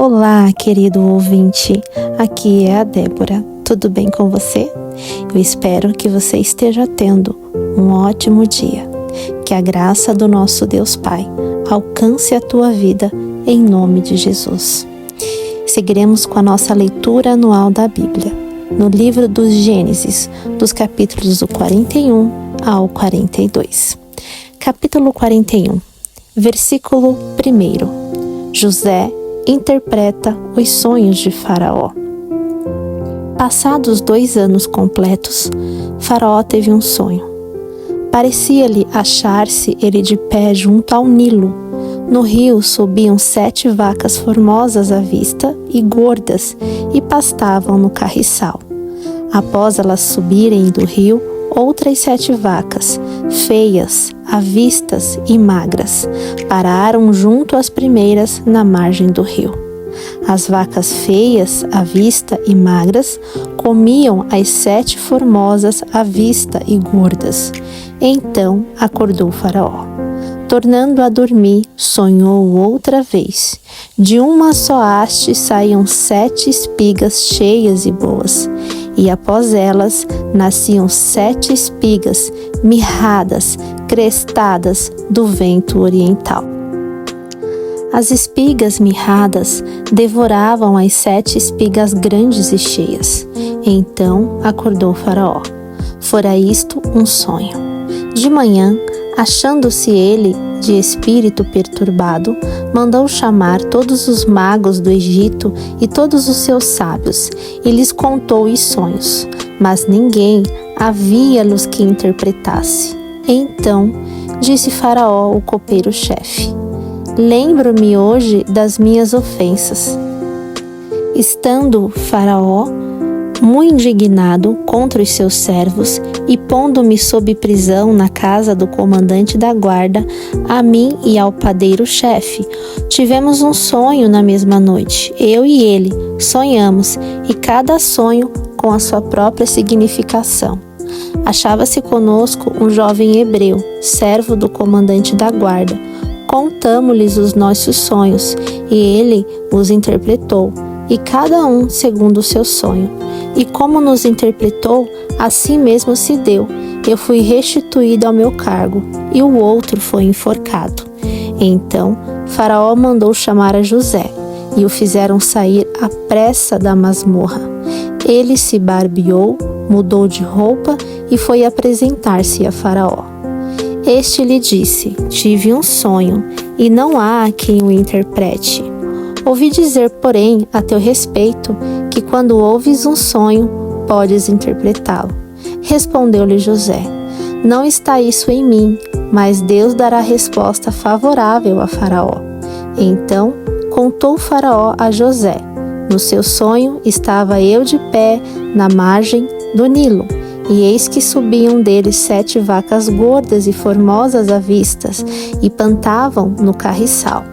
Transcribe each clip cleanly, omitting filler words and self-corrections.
Olá, querido ouvinte, aqui é a Débora, tudo bem com você? Eu espero que você esteja tendo um ótimo dia, que a graça do nosso Deus Pai alcance a tua vida em nome de Jesus. Seguiremos com a nossa leitura anual da Bíblia, no livro dos Gênesis, dos capítulos do 41 ao 42. Capítulo 41, versículo 1. José interpreta os sonhos de Faraó. Passados 2 anos completos, Faraó teve um sonho. Parecia-lhe achar-se ele de pé junto ao Nilo. No rio subiam 7 vacas formosas à vista e gordas, e pastavam no carriçal. Após elas subirem do rio, outras 7 vacas, feias, avistas e magras, pararam junto às primeiras na margem do rio. As vacas feias, à vista e magras, comiam as 7 formosas à vista e gordas. Então acordou Faraó. Tornando a dormir, sonhou outra vez. De uma só haste saíam 7 espigas cheias e boas, e após elas nasciam 7 espigas mirradas, crestadas do vento oriental. As espigas mirradas devoravam as 7 espigas grandes e cheias. Então acordou Faraó. Fora isto um sonho. De manhã, achando-se ele de espírito perturbado, mandou chamar todos os magos do Egito e todos os seus sábios, e lhes contou os sonhos, mas ninguém havia-los que interpretasse. Então disse Faraó, o copeiro-chefe: lembro-me hoje das minhas ofensas. Estando Faraó muito indignado contra os seus servos e pondo-me sob prisão na casa do comandante da guarda, a mim e ao padeiro-chefe, tivemos um sonho na mesma noite. Eu e ele sonhamos, e cada sonho com a sua própria significação. Achava-se conosco um jovem hebreu, servo do comandante da guarda. Contamo-lhes os nossos sonhos, e ele os interpretou, e cada um segundo o seu sonho. E como nos interpretou, assim mesmo se deu. Eu fui restituído ao meu cargo, e o outro foi enforcado. Então Faraó mandou chamar a José, e o fizeram sair à pressa da masmorra. Ele se barbeou, mudou de roupa e foi apresentar-se a Faraó. Este lhe disse: tive um sonho, e não há quem o interprete. Ouvi dizer, porém, a teu respeito, que quando ouves um sonho, podes interpretá-lo. Respondeu-lhe José: não está isso em mim, mas Deus dará resposta favorável a Faraó. Então contou Faraó a José: no seu sonho estava eu de pé na margem do Nilo, e eis que subiam dele 7 vacas gordas e formosas à vistas, e pantavam no carriçal.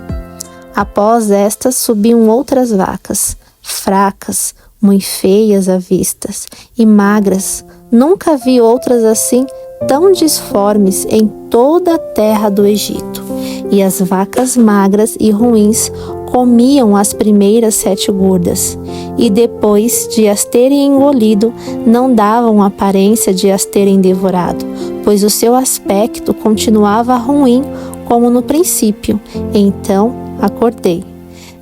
Após estas subiam outras vacas, fracas, muito feias à vistas e magras. Nunca vi outras assim tão disformes em toda a terra do Egito. E as vacas magras e ruins comiam as primeiras 7 gordas, e depois de as terem engolido, não davam aparência de as terem devorado, pois o seu aspecto continuava ruim como no princípio. Então acordei.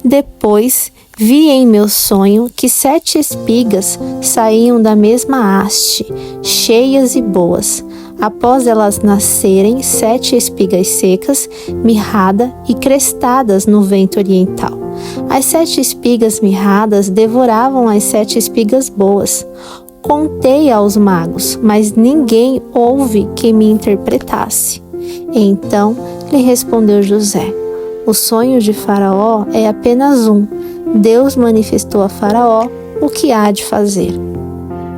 Depois vi em meu sonho que 7 espigas saíam da mesma haste, cheias e boas. Após elas nascerem 7 espigas secas, mirradas e crestadas no vento oriental. As 7 espigas mirradas devoravam as 7 espigas boas. Contei aos magos, mas ninguém houve que me interpretasse. Então lhe respondeu José: o sonho de Faraó é apenas um. Deus manifestou a Faraó o que há de fazer.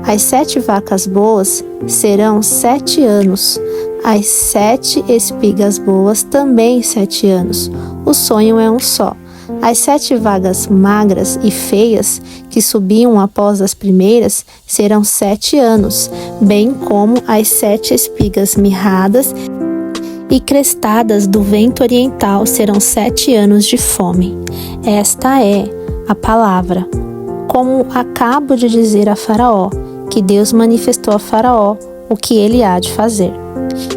As 7 vacas boas serão 7 anos. As 7 espigas boas também 7 anos. O sonho é um só. As 7 vacas magras e feias que subiam após as primeiras serão 7 anos, bem como as 7 espigas mirradas e crestadas do vento oriental serão 7 anos de fome. Esta é a palavra. Como acabo de dizer a Faraó, que Deus manifestou a Faraó o que ele há de fazer.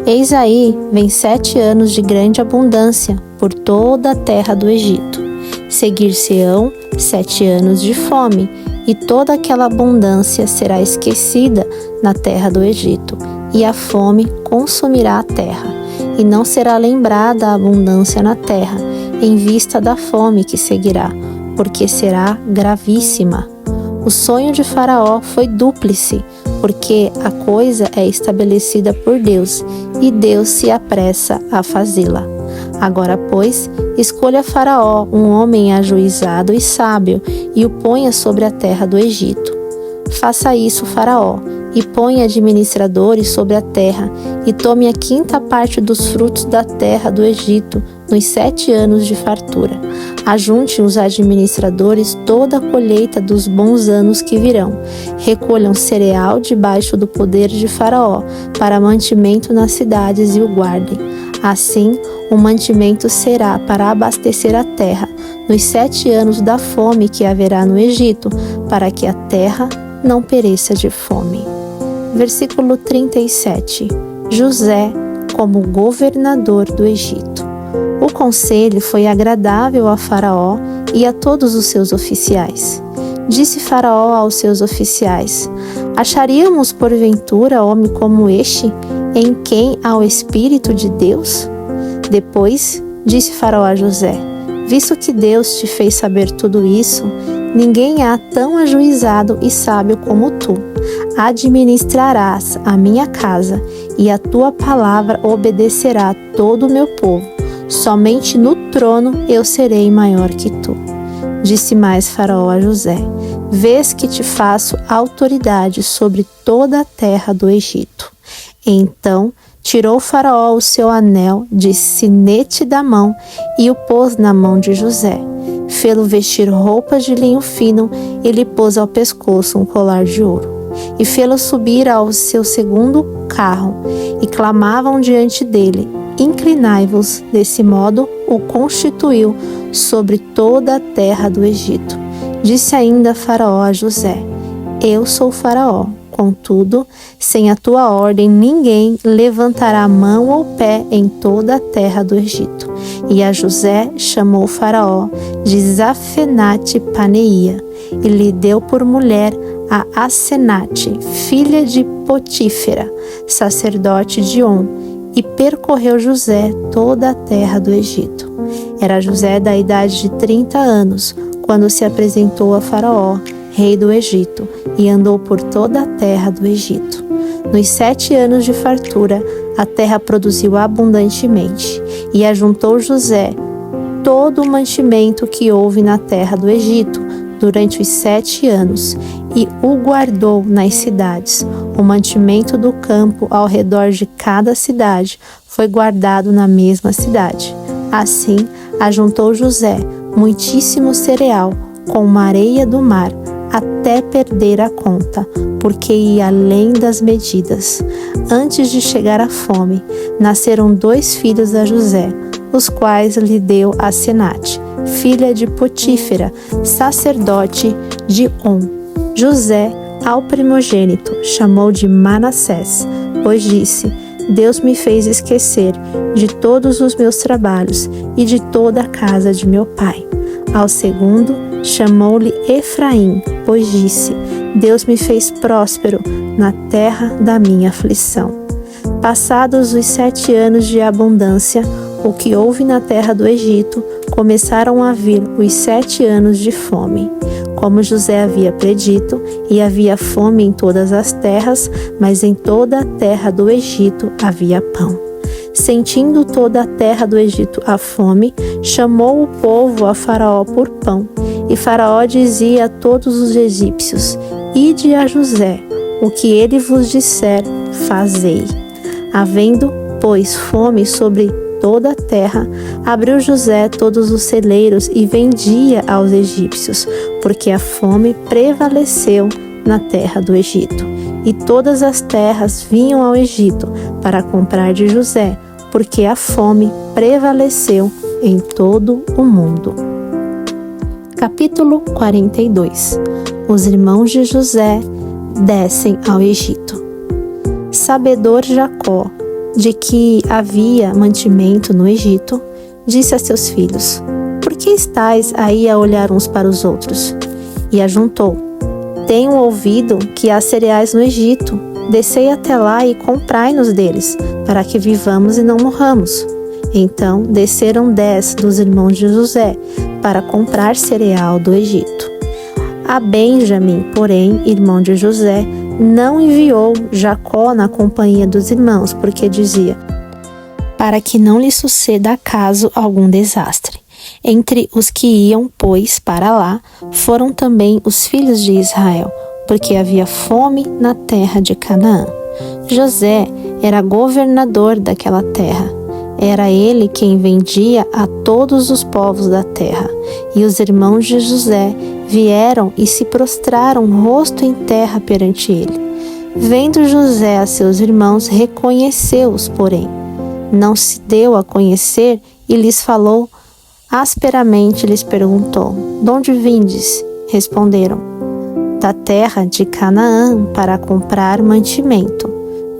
Eis aí, vem 7 anos de grande abundância por toda a terra do Egito. Seguir-se-ão 7 anos de fome, e toda aquela abundância será esquecida na terra do Egito, e a fome consumirá a terra, e não será lembrada a abundância na terra, em vista da fome que seguirá, porque será gravíssima. O sonho de Faraó foi dúplice, porque a coisa é estabelecida por Deus, e Deus se apressa a fazê-la. Agora, pois, escolha Faraó um homem ajuizado e sábio, e o ponha sobre a terra do Egito. Faça isso, Faraó, e ponha administradores sobre a terra, e tome a 5ª parte dos frutos da terra do Egito, nos 7 anos de fartura. Ajunte os administradores toda a colheita dos bons anos que virão. Recolham cereal debaixo do poder de Faraó, para mantimento nas cidades, e o guardem. Assim, o mantimento será para abastecer a terra, nos 7 anos da fome que haverá no Egito, para que a terra não pereça de fome. Versículo 37. José como governador do Egito. O conselho foi agradável a Faraó e a todos os seus oficiais. Disse Faraó aos seus oficiais: acharíamos porventura homem como este, em quem há o Espírito de Deus? Depois disse Faraó a José: visto que Deus te fez saber tudo isso, ninguém há tão ajuizado e sábio como tu. Administrarás a minha casa, e a tua palavra obedecerá todo o meu povo. Somente no trono eu serei maior que tu. Disse mais Faraó a José: vês que te faço autoridade sobre toda a terra do Egito. Então tirou Faraó o seu anel de sinete da mão e o pôs na mão de José. Fê-lo vestir roupas de linho fino e lhe pôs ao pescoço um colar de ouro. E fê-lo subir ao seu segundo carro, e clamavam diante dele: inclinai-vos. Desse modo o constituiu sobre toda a terra do Egito. Disse ainda Faraó a José: eu sou Faraó, contudo, sem a tua ordem ninguém levantará mão ou pé em toda a terra do Egito. E a José chamou Faraó de Zafenate-Paneia, e lhe deu por mulher a Asenate, filha de Potífera, sacerdote de On, e percorreu José toda a terra do Egito. Era José da idade de 30 anos, quando se apresentou a Faraó, rei do Egito, e andou por toda a terra do Egito. Nos 7 anos de fartura, a terra produziu abundantemente, e ajuntou José todo o mantimento que houve na terra do Egito durante os 7 anos, e o guardou nas cidades. O mantimento do campo ao redor de cada cidade foi guardado na mesma cidade. Assim, ajuntou José muitíssimo cereal, como a areia do mar, até perder a conta, porque ia além das medidas. Antes de chegar à fome, nasceram 2 filhos a José, os quais lhe deu Asenate, filha de Potífera, sacerdote de On. José, ao primogênito, chamou de Manassés, pois disse: Deus me fez esquecer de todos os meus trabalhos e de toda a casa de meu pai. Ao segundo, chamou-lhe Efraim, pois disse: Deus me fez próspero na terra da minha aflição. Passados os 7 anos de abundância, o que houve na terra do Egito, começaram a vir os 7 anos de fome. Como José havia predito, e havia fome em todas as terras, mas em toda a terra do Egito havia pão. Sentindo toda a terra do Egito a fome, chamou o povo a Faraó por pão. E Faraó dizia a todos os egípcios: Ide a José, o que ele vos disser, fazei. Havendo, pois, fome sobre toda a terra, abriu José todos os celeiros e vendia aos egípcios, porque a fome prevaleceu na terra do Egito. E todas as terras vinham ao Egito para comprar de José, porque a fome prevaleceu em todo o mundo. Capítulo 42. Os irmãos de José descem ao Egito. Sabedor Jacó de que havia mantimento no Egito, disse a seus filhos: Por que estáis aí a olhar uns para os outros? E ajuntou: Tenho ouvido que há cereais no Egito. Descei até lá e comprai-nos deles, para que vivamos e não morramos. Então desceram 10 dos irmãos de José para comprar cereal do Egito. A Benjamim, porém, irmão de José, não enviou Jacó na companhia dos irmãos, porque dizia: para que não lhe suceda acaso algum desastre. Entre os que iam, pois, para lá, foram também os filhos de Israel, porque havia fome na terra de Canaã. José era governador daquela terra. Era ele quem vendia a todos os povos da terra. E os irmãos de José vieram e se prostraram rosto em terra perante ele. Vendo José a seus irmãos, reconheceu-os, porém não se deu a conhecer e lhes falou asperamente, lhes perguntou: De onde vindes? Responderam: Da terra de Canaã, para comprar mantimento.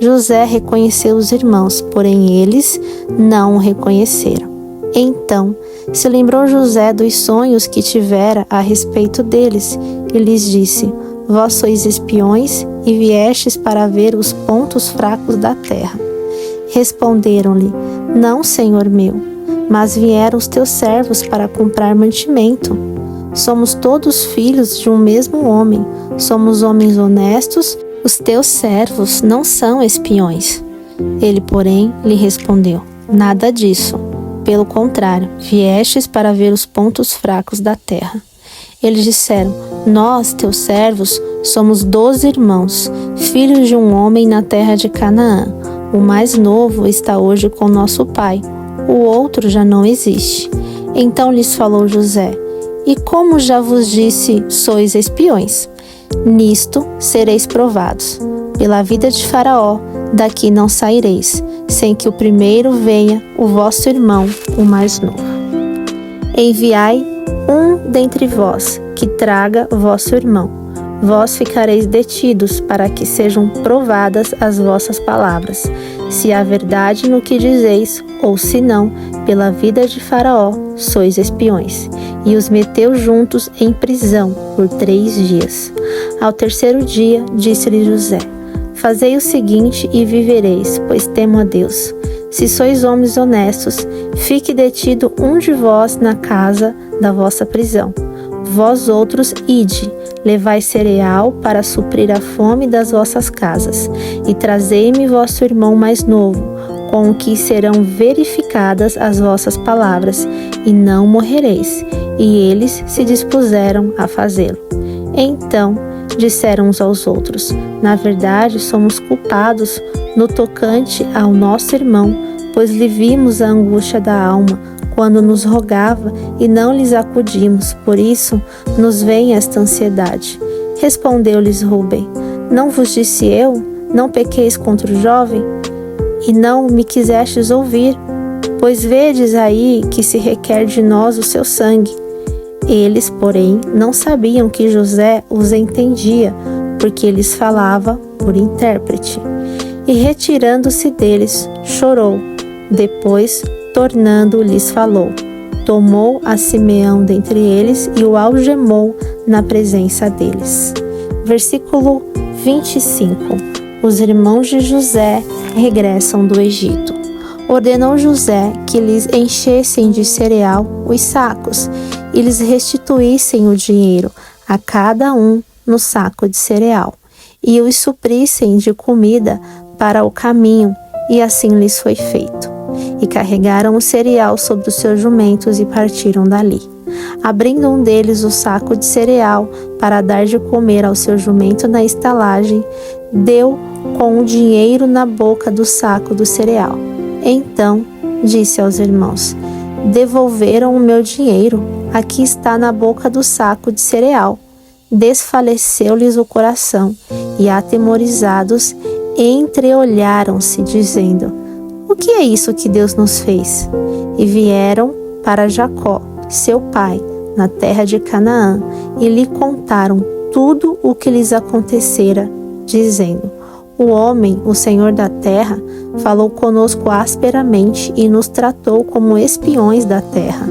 José reconheceu os irmãos, porém eles não o reconheceram. Então se lembrou José dos sonhos que tivera a respeito deles, e lhes disse: Vós sois espiões e viestes para ver os pontos fracos da terra. Responderam-lhe: Não, senhor meu, mas vieram os teus servos para comprar mantimento. Somos todos filhos de um mesmo homem, somos homens honestos, os teus servos não são espiões. Ele, porém, lhe respondeu: Nada disso. Pelo contrário, viestes para ver os pontos fracos da terra. Eles disseram: Nós, teus servos, somos 12 irmãos, filhos de um homem na terra de Canaã. O mais novo está hoje com nosso pai, o outro já não existe. Então lhes falou José: E como já vos disse, sois espiões. Nisto sereis provados. Pela vida de Faraó, daqui não saireis, sem que o primeiro venha o vosso irmão, o mais novo. Enviai um dentre vós, que traga vosso irmão. Vós ficareis detidos, para que sejam provadas as vossas palavras, se há verdade no que dizeis, ou se não, pela vida de Faraó, sois espiões. E os meteu juntos em prisão por 3 dias. Ao terceiro dia, disse-lhe José: Fazei o seguinte e vivereis, pois temo a Deus. Se sois homens honestos, fique detido um de vós na casa da vossa prisão. Vós outros ide, levai cereal para suprir a fome das vossas casas, e trazei-me vosso irmão mais novo, com o que serão verificadas as vossas palavras, e não morrereis. E eles se dispuseram a fazê-lo. Então disseram uns aos outros: Na verdade, somos culpados no tocante ao nosso irmão, pois lhe vimos a angústia da alma, quando nos rogava e não lhes acudimos, por isso nos vem esta ansiedade. Respondeu-lhes Rúben: Não vos disse eu, não pequeis contra o jovem? E não me quisestes ouvir, pois vedes aí que se requer de nós o seu sangue. Eles, porém, não sabiam que José os entendia, porque lhes falava por intérprete. E retirando-se deles, chorou. Depois, tornando, lhes falou. Tomou a Simeão dentre eles e o algemou na presença deles. Versículo 25. Os irmãos de José regressam do Egito. Ordenou José que lhes enchessem de cereal os sacos e lhes restituíssem o dinheiro, a cada um no saco de cereal, e os suprissem de comida para o caminho, e assim lhes foi feito. E carregaram o cereal sobre os seus jumentos e partiram dali. Abrindo um deles o saco de cereal para dar de comer ao seu jumento na estalagem, deu com o dinheiro na boca do saco do cereal. Então disse aos irmãos: Devolveram o meu dinheiro, aqui está na boca do saco de cereal. Desfaleceu-lhes o coração, e atemorizados entreolharam-se, dizendo: O que é isso que Deus nos fez? E vieram para Jacó, seu pai, na terra de Canaã, e lhe contaram tudo o que lhes acontecera, dizendo: O homem, o Senhor da terra, falou conosco asperamente e nos tratou como espiões da terra.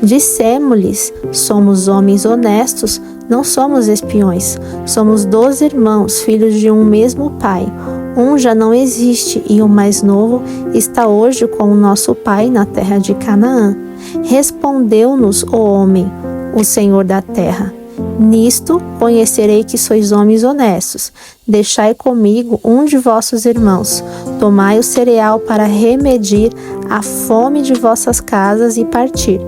Dissemo-lhes: somos homens honestos, não somos espiões. Somos 12 irmãos, filhos de um mesmo pai. Um já não existe e o mais novo está hoje com o nosso pai na terra de Canaã. Respondeu-nos o homem, o Senhor da terra: Nisto conhecerei que sois homens honestos. Deixai comigo um de vossos irmãos. Tomai o cereal para remedir a fome de vossas casas e partir.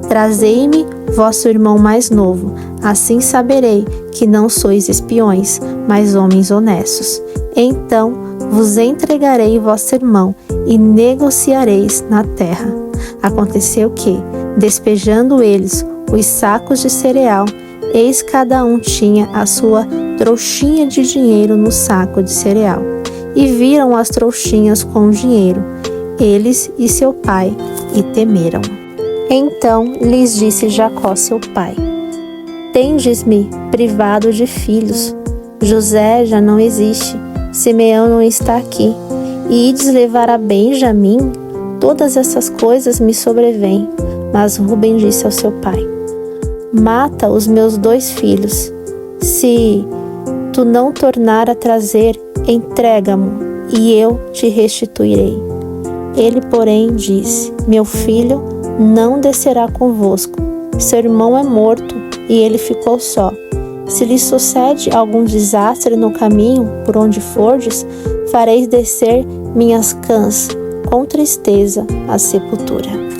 Trazei-me vosso irmão mais novo. Assim saberei que não sois espiões, mas homens honestos. Então vos entregarei vosso irmão e negociareis na terra. Aconteceu que, despejando eles os sacos de cereal, eis cada um tinha a sua trouxinha de dinheiro no saco de cereal. E viram as trouxinhas com o dinheiro, eles e seu pai, e temeram. Então lhes disse Jacó seu pai: Tendes-me privado de filhos. José já não existe, Simeão não está aqui, e ides levar a Benjamim? Todas essas coisas me sobrevêm. Mas Ruben disse ao seu pai: Mata os meus 2 filhos. Se tu não tornar a trazer, entrega-mo, e eu te restituirei. Ele, porém, disse: Meu filho não descerá convosco. Seu irmão é morto, e ele ficou só. Se lhe sucede algum desastre no caminho por onde fordes, fareis descer minhas cãs com tristeza à sepultura.